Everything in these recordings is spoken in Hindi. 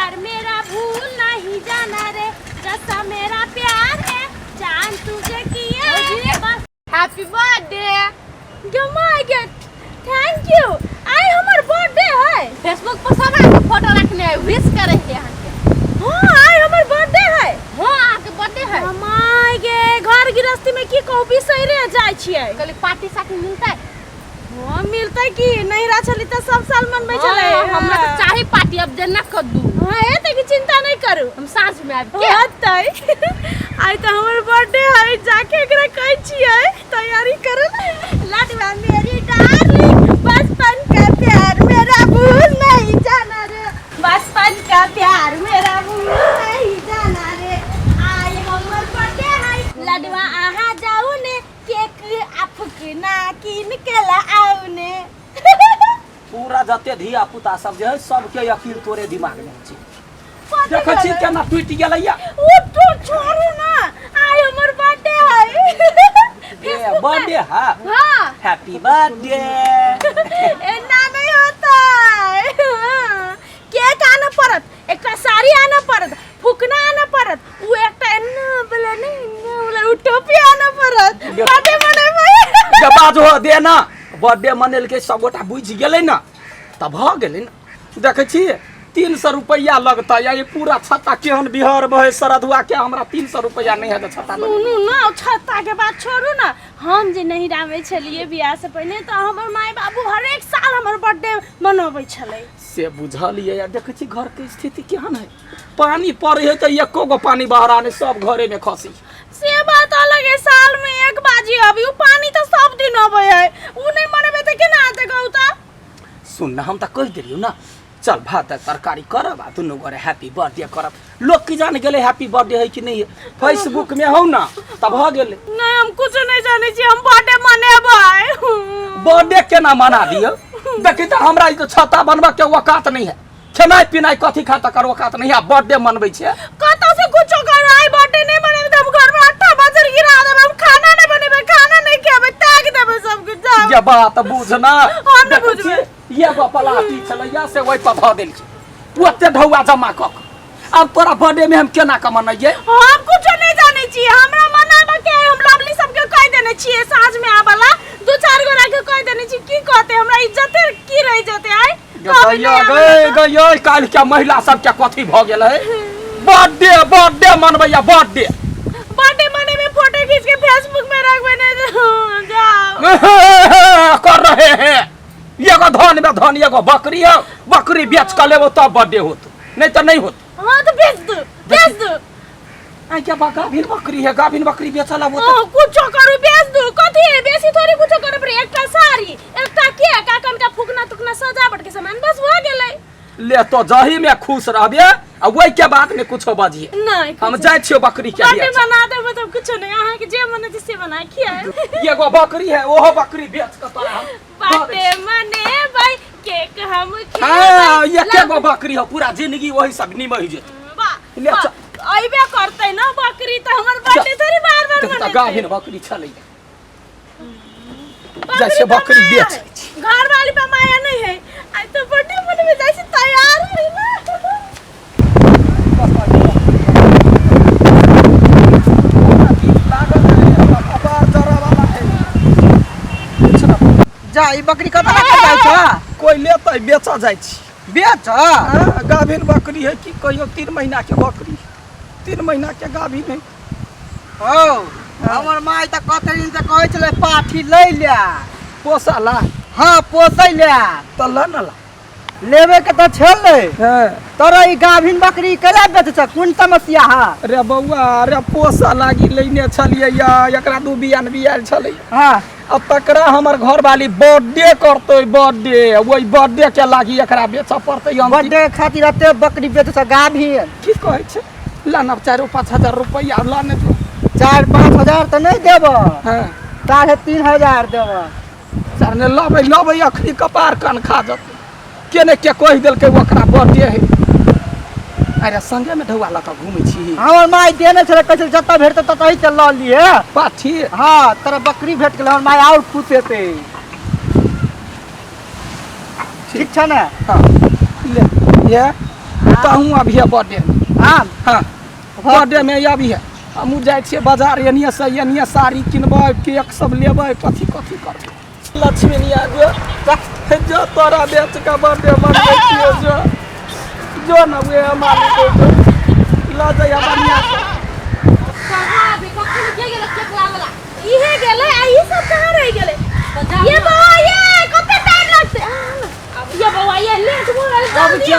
प्यार मेरा भूल नहीं जाना रे, जैसा मेरा प्यार है जान तुझे किया है बस। Happy birthday. Thank you. आई हमार बर्थडे है। फेसबुक पर सब आके फोटो रखने है, विश करे के यहाँ के। हां आई हमार बर्थडे है। हां आके बर्थडे है। हमाय के घर गृहस्थी में की कहू बिसै रे जाय छियै। कल पार्टी साथी मिलता है। हां मिलतै की नहिरा चली त सब साल मनबै चले। हमरा तो चाहे पार्टी अब देना कर दू। हां एते की चिंता नहीं करू, हम सांझ में आब के होतै। आई तो हमर बर्थडे है, जाके एकरा कहै छियै तैयारी कर। लाडवा मेरी डार्लिंग, बचपन का प्यार मेरा भूल नहीं जाना रे, बचपन का प्यार मेरा भूल नहीं जाना रे। आई हमर बर्थडे है, लाडवा आहा जाऊ ने केक आपक ना किन के ला आऊ ने। पूरा जते धिया पुता सब जे है सबके यकीन तोरे दिमाग में छै। देखै छी केना टूट गेलैया। उठो छोड़ू ना, आई हमर बर्थडे है। ए बर्थडे है। हां हैप्पी बर्थडे। एना नहीं होता है। केक आना पड़त, एक साड़ी आना पड़त, फुकना आना पड़त, वो एक एना वाला नहीं वाला टोपी आना पड़त। बर्थडे मनाबे जब आज हो दे ना बर्थडे मनेल के सब गोटा बुझ गेलै ना तब भ गेलै ना। देखै छी 300 रुपया लगता या ये पूरा छत्ता केहन बिहार बहे सरधुआ के हमरा 300 रुपया नहीं है छत्ता में। नु ना छत्ता के बात छोड़ू ना, हम जे नहीं रामे छलिए बियाह से पहले तो हमर माय बाबू हर एक साल हमर बर्थडे मनाबै छलै। से बुझलिए या देखै छी घर के स्थिति केहन है। पानी पड़े है त एको गो पानी बाहर आने सब घरे में खसी। से बात अलग है, साल में एक बाजी अभी उ पानी तो सब दिन आबै है, उ नहीं मनेबे त केना आते कहूता। सुन ना हम त कह देलियो ना चल भात तरकारी करब आ दुनू गोरे हैप्पी बर्थडे करब। लोग की जान गेले हैप्पी बर्थडे है कि नहीं है, फेसबुक में हो ना तब भ गेले। नहीं हम कुछ नहीं जाने छी, हम बर्थडे मनेबै। बर्थडे केना मना दियो। देखी त हमरा ई तो छत्ता बनबा के औकात नहीं है, खेनाई पिनाई कथी खाता कर औकात नहीं है, बर्थडे मनबै छै। कतौ से कुछ करो, आई बर्थडे नहीं मनेबै त हम घर में आटा बाजार गिरा देब, हम खाना नहीं बनेबै, खाना नहीं खेबै, त्याग देबै सब कुछ। जाओ ये बात बुझना। हम नहीं बुझबै। ये गो प्लास्टिक छलैया से ओइ पर ध देल छै ओते ढौआ जमा क के। अब तोरा बर्थडे में हम केना क मनैये। हम कुछ नहीं जाने छी, हमरा मनाबे के हम लवली सबके कह देने छियै साँझ में आबला, दो चार गो राख के कह देने छी। की कहते हमरा इज्जत की रह जते। आई गयो काल के महिला सब के कथी भ गेल है। बर्थडे बर्थडे मनबैया बर्थडे। बर्थडे मने में फोटो खींच के फेसबुक में रखबे ने जाओ कर रहे हैं। एगो धन में धन एगो बकरी है, बकरी बेच के लेबो तब बर्थडे होत, नहीं तो नहीं होत। हां तो बेच दो, बेच दो। आई क्या गाभिन बकरी है, गाभिन बकरी बेचला वो हां कुछ करू बेच दो। कथी है बेसी थोड़ी कुछ करे पर एकटा साड़ी, एकटा केक, काकन का फुकना तुकना सजावट के सामान बस हो गेलै। ले तो जही में खुश रहबे आ ओइ के बाद में कुछो बाजिए नहीं हम जाय छियो बकरी के लिए बना देबो तो कुछ नहीं, अहाँ के जे मने से बना खियाए। एगो बकरी है ओहो बकरी बेच के तोरा हम बर्थडे मने भाई केक हम हां ये गो बकरी हो पूरा जिंदगी वही सब निमहि जेते। ले आइबे करतै ना बकरी त हमर बर्थडे थोड़ी बार-बार मने। गाभिन बकरी छलै जैसे बकरी बेच घर वाली पे माया नहीं है। आई तो बर्थडे मने जैसे तैयार है ना। जा ई बकरी कत जाय छ? कोई लेतै बेचा जाय छी। बेच गाभिन बकरी है कि कहियो 3 महीना के बकरी, 3 महीना के गाभिन है। ओ हमर माय त कते दिन से कहै छले पाठी ले ले पोसाला। हां पोसै ले त ल न ला लेवे के त छले। हां तोरा ई गाभिन बकरी केला बेच छ? कोन समस्या है? रे बौआ रे पोसा लागी लेने छलिए या एकरा दू बियान बियाल छलै। हां अब तकरा हमर घर वाली बर्थडे करतै, बर्थडे ओइ बर्थडे के लागी एकरा बेच पड़तै। हम बर्थडे खातिर अते बकरी बेच छ गाभिन? की कहै छै ला न 4-5 हजार रुपया ला ने 4-5 हजार त नहीं देब। हां 3,500 देब। सर ने लबै अखरी कपार कन खा जत केने के कह देल के ओकरा बर्थडे है। अरे संगे में ढौआ लका घूमै छी। हमर माय देने छले कहै छले जत्ता भेटत ततै चल ल लिए पाठी। हां तोरा बकरी भेट गेल, हमर माय और खुश हेतै। ठीक छ ना? हां ले ये कहूँ अभी है बर्थडे हम हाँ बर्थडे में अभी है हमहूँ जाइ छियै बाजार एनिए से एनिए साड़ी किनबै केक सब लेबै कथी कथी करबै लक्ष्मीनिया जो तोरा बेच का बर्थडे मनबै छियै जो न वे हमारे को ला जाइए बढ़िया से कहाँ अभी कखन के गेल केक लावला इहे गेले आ ई सब कहाँ रह गेले ये बौआ ये कते टाइम लगते ये बौआ ये ले बोल जल्दी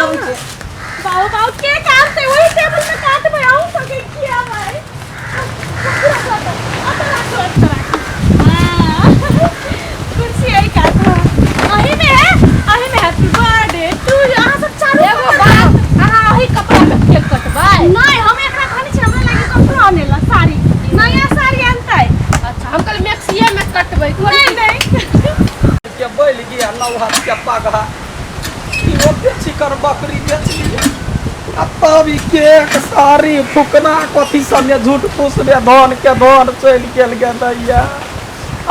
बाबू के काटते वही टेबल पे काटबे आऊं तो के किया भाई कुर्सी आई काटो अही में हैप्पी बर्थडे टू यहां सब चालू एगो बात अहाँ वही कपड़ा में केक कटबै नहीं हम एकरा खाली छै हमरा लगे कपड़ा आनेला साड़ी नया साड़ी आनतै अच्छा हम कल मैक्सिए में कटबै नहीं के बैल गया नौहा के पागा इहो बेची कर बकरी बेच लिया आ तब ई केक साड़ी फुकना कथी सब में झूठ फूस में धन के धन चल गेल गैया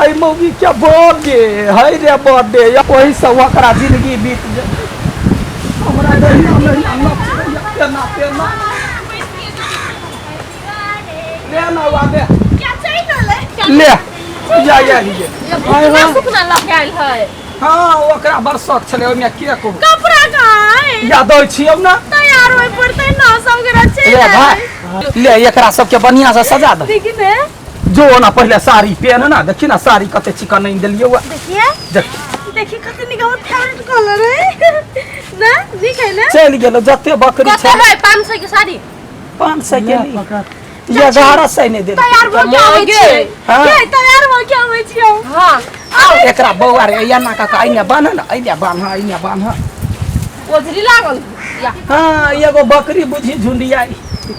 आई मौगी के बर्थडे है रे बर्थडे वही से ओकरा जिंदगी बीत जाए हमरा नहीं केना केना ले ना वादे क्या चाहिए ले या लीजिए ये सुखना लग गेल है हाँ ओकरा बरसक छले ओइमे केक कपड़ा कहाँ है याद होइ छियौ ना तैयार होय पड़ते ना सब के रचे ले भाई ले एकरा सबके बढ़िया से सजा दे देखी ने जो ना पहले साड़ी पहन ना देखी ना साड़ी कते चिकन नहीं देलिए हुआ देखिए देख देखी कते निका फेवरेट कलर है ना दिखे ना चल गेलो जते बकरी कते छै भाई 500 के साड़ी 500 के लिए ये 1100 नहीं दे तैयार हो क्या होय छै हाँ। के तैयार हो क्या होय छियो हां एकरा बौआ रे एना का आइने बान्ह ना आइने बान्ह ओझरी लागल या हाँ एगो बकरी बुझी झुंडियाई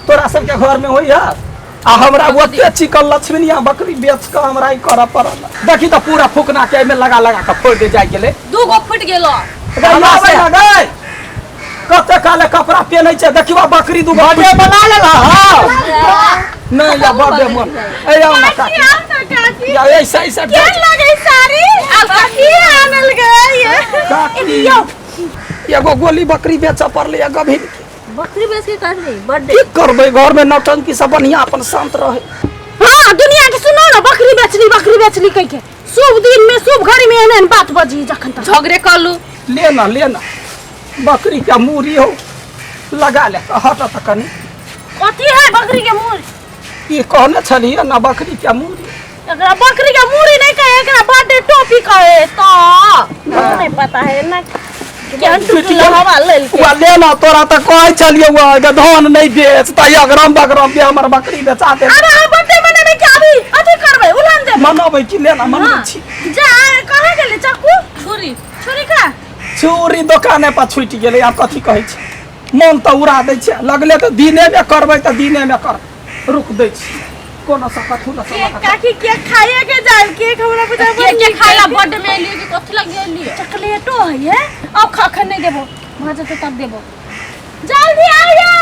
तोरा सबके घर में होई है आ हमरा ओते चिकन लक्ष्मीनिया बकरी बेच के हमरा ई करऽ पड़ल देखी तो पूरा फुकना के में लगा के फोड़ दे जाय गेले दू गो फुट गेलो गैया से गए कते काले कपड़ा पहनै छै देखिबा बकरी दू बर्थडे बना लेला हां नहीं या बर्थडे मन ए आओ ना काकी काकी या ऐसा ऐसा क्या लगे साड़ी अब काकी आनल गए काकी एगो गोली बकरी बेच पड़ले गभी बकरी बेच के कर ली बर्थडे की करबै घर में नौटंकी सब बढ़िया अपन शांत रहे हां दुनिया के सुनो ना बकरी बेचली कह के शुभ दिन में शुभ घड़ी में एहन बात बजी जखन तक झगड़े कलू लेना बकरी का मूरी हो लगा ले हट त कनी कथी है बकरी के मूरी ये कहने छलिए ना बकरी का मूरी एकरा बकरी के मूरी नहीं कहे एकरा बर्थडे टोपी कहे तो नहीं पता है ना क्या टुटला हवा लेल के वा लेना तोरा त कहै छलिए वो धन नहीं बेच त अगरम बगरम के हमर बकरी बेचा दे अरे बर्थडे मनेबे के अभी अथी करबै उलान दे मनबै कि लेना मनबै छी जा कहां गेले चाकू छुरी का छुरी दुकाने पर छुटि गेलै आब कथी कहै छै मन त उड़ा दै छै लगले त दिने में करबै त दिने में कर रुक दै छी कोनो सा कथु न केक काकी केक खाइए के जाए केक हमरा बुझा के खाइला बर्थडे में लिए कि कथि लग गेली चॉकलेटो है अब खखन नहीं देबो भाजा तो तब देबो जल्दी आइयो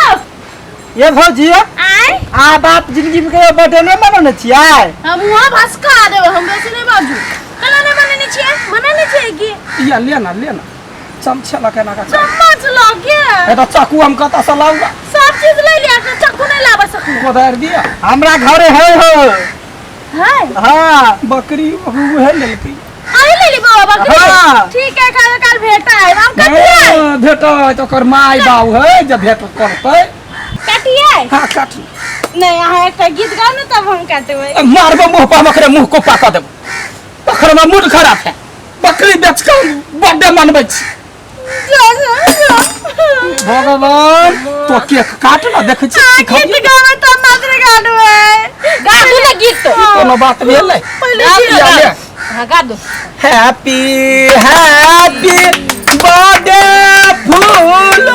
ये भौजी आइ आ बाप जिंदगी में कहियो बर्थडे नहीं मनौने छियै हम वहां भसका देब हम बेसी नहीं बाजू कला नहीं मनाने छिए की या लेना चमचा लगा ना का चम्मच लो के ए त चाकू हम कता से लाऊंगा सब चीज ले लिया के चाकू नहीं लाबा सकू कोदार दिया हमरा घरे है हो है हां बकरी उहे लेलकै आई ले ली बाबा बकरी हाँ। ठीक है कल भेटा है हम कटिए भेटै त ओकर माय बाऊ है जब भेट करतै कटिए हां काटी नहीं यहाँ एक गीत गाओ ना तब हम काटबे मारबो मुंह पर मकरे मुंह को पाका देबो तखर में मूड खराब है बकरी बेच के बर्थडे मनबै छी भगवान तो केक काट ना देख छी गीत गावे तो मात्र गाडवे गादू ना गीत कोनो बात भेलै पहले हां गादू हैप्पी बर्थडे फूल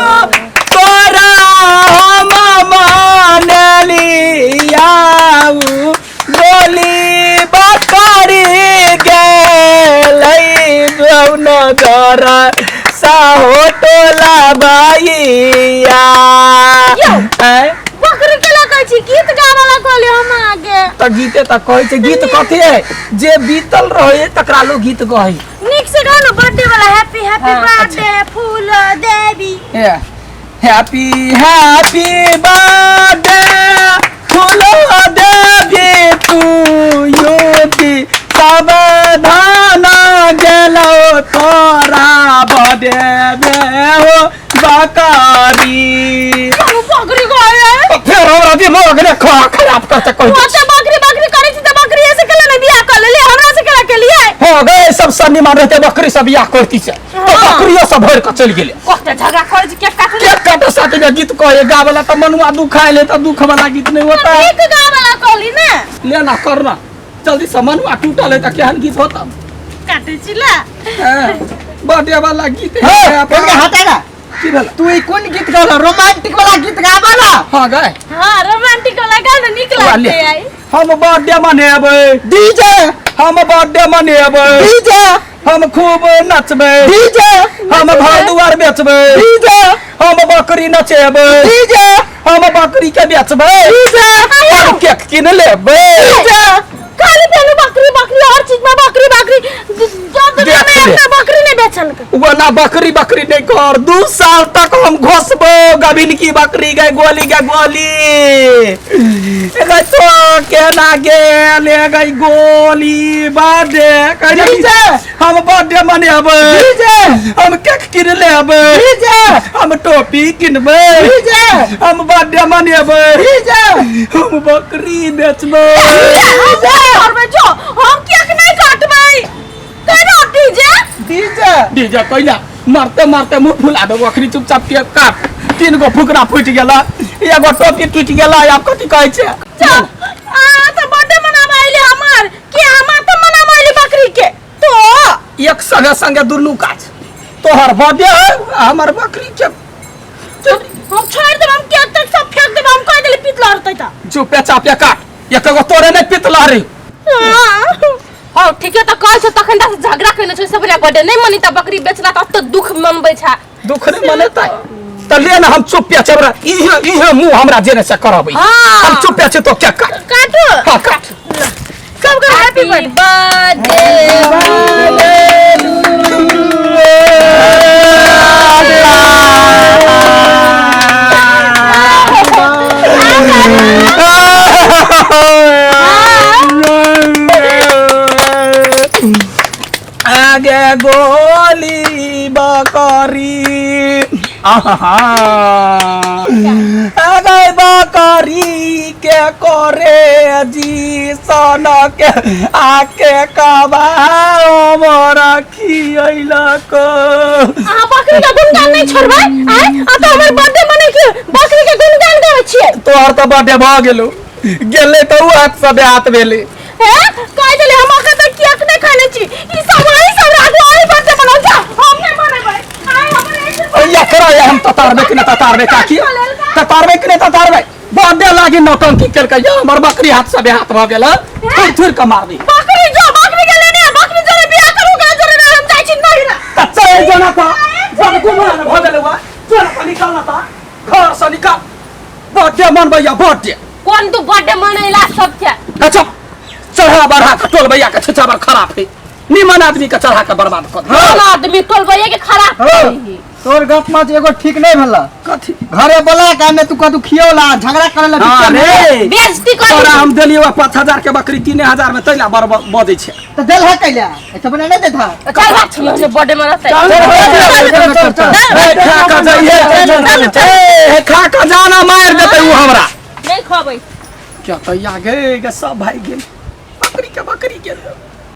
तोरा हम मनलिया गोली बकरी गेलै गौना घर साहो टोला भैया बकरी के लगा छी गीत गावे ला कहले हम आगे त गीते त कहै छै गीत कथी है जे बीतल रहे तकरा लोग गीत गहै निक से गाओ ना बर्थडे वाला हैप्पी बर्थडे फूल देवी हैप्पी हैप्पी बर्थडे फुलो देवी टू यू की सावधान गेलो तोरा बर्थडे में हो बकरी बकरी को आया फिर हमरा दिमाग ने खराब करते कोई ओते बकरी बकरी करे छी त बकरी ऐसे केला नहीं बियाह कर ले हमरा से केला के लिए हो गए सब सन्नी मान रहते बकरी सब बियाह करती से तो बकरियों सब भर के चल गेले कोते झगड़ा करे छी केक काट केक काटे साथे में गीत कहे गा वाला तो मनुआ दुखाए ले तो दुख वाला गीत नहीं होता एक गा वाला कहली ना लेना करना जल्दी से मनुआ टूटल है तो केहन गीत होता काटे छिला बर्थडे वाला गीत हे है कोन हटा ना की भेल तू ई कोन गीत गाला रोमांटिक वाला गीत गाबा ना हां गए हां रोमांटिक वाला गाना निक लगते आई हम बर्थडे मनेबै डीजे हम बर्थडे मनेबै डीजे हम खूब नचबै डीजे हम घर दुआर बेचबै डीजे हम बकरी नचेबै डीजे हम बकरी के बेचबै डीजे हम केक किन लेबै खाली पेनु बकरी बकरी हर चीज में बकरी बकरी जो दुनिया में अपना बकरी नहीं बेचल वो ना बकरी बकरी नहीं कर 2 साल तक हम घोसबो गबिन की बकरी गए गोली गई तो केना गेले गई गोली बर्थडे डीजे हम बर्थडे मनेबै डीजे हम केक किन लेबै डीजे हम टोपी किनबै डीजे हम बर्थडे मनेबै डीजे हम बकरी बेचबै करबे जो हम केक नहीं काटबै केना डीजे डीजे डीजे कइला मारते मारते मुंह फुला दो बकरी चुपचाप केक काट 3 गो फुकरा फुट गेला एगो टोपी टूट गेला आप कथि कहै छै तो बर्थडे मनाबे आइले हमार के हम तो मनाबे आइले बकरी के तो एक संगे संगे दुनू काज तोहर बर्थडे है हमर बकरी के हम छोड़ देब हम केक तक सब फेंक देब हम कह देले पितला रहतै त जो पेचा पे काट एक गो तोरे नहीं पितला रे हां ठीक है तो कह छ तखन दा झगड़ा कइने छ सबरे बर्थडे नहीं मनी त बकरी बेचला त तो दुख मनबै छ दुख नहीं मनेता त ले ना हम चुप पे चबरा इहे मुंह हमरा जेने से करबै हम चुप पे तो क्या काट काटो हां काट सब का हैप्पी बर्थडे आगे गोली बकरी आगे बकरी के करे जी सन के आके कबाओ मोर खियैला को बकरी का गुणगान नहीं छोड़बै आय आ तो हमर बर्थडे मने के बकरी के गुणगान गाबै छियै तोहर तो बर्थडे भ गेलो गेले तो हाथ से हाथ भेले कह देले हम के तो केक नहीं खाने छी ई सब रात आई बर्थडे मनाओ जा हम नहीं मनेबै आय हमरे या करा या हम ततारबे कि न ततारबे काकी ततारबे कि न ततारबे बर्थडे लागी नौटंकी केलकै या हमर बकरी हाथ से हाथ भ गेल थुर के मार दी बकरी जो बकरी के लेने बकरी जरे बियाह करू के जरे हम जाय छी नहीं ना कच्चा है जना था जब गुमान भ गेल हुआ चल अपन निकालना था घर से निकाल बर्थडे मनबै या बर्थडे कोन तू बर्थडे मनैला सब के अच्छा चढ़ा बढ़ा के टोल भैया के छछाबर खराब है निमन आदमी के चढ़ा के बर्बाद कर कोन आदमी टोल भैया के खराब करी तोर गप मत एगो ठीक नहीं भला कथि घरे बोला का में तू कदू खियोला झगड़ा करे ला अरे बेइज्जती कर तोरा हम देलियो 5000 के बकरी 3000 में तैला बदै छै तो देल है कैला ऐसा बना नहीं देता चल बात छियो बर्थडे मनते खा के जाना मार देतै उ हमरा नहीं खबै क्या तो आगे सब भाई गेल बकरी के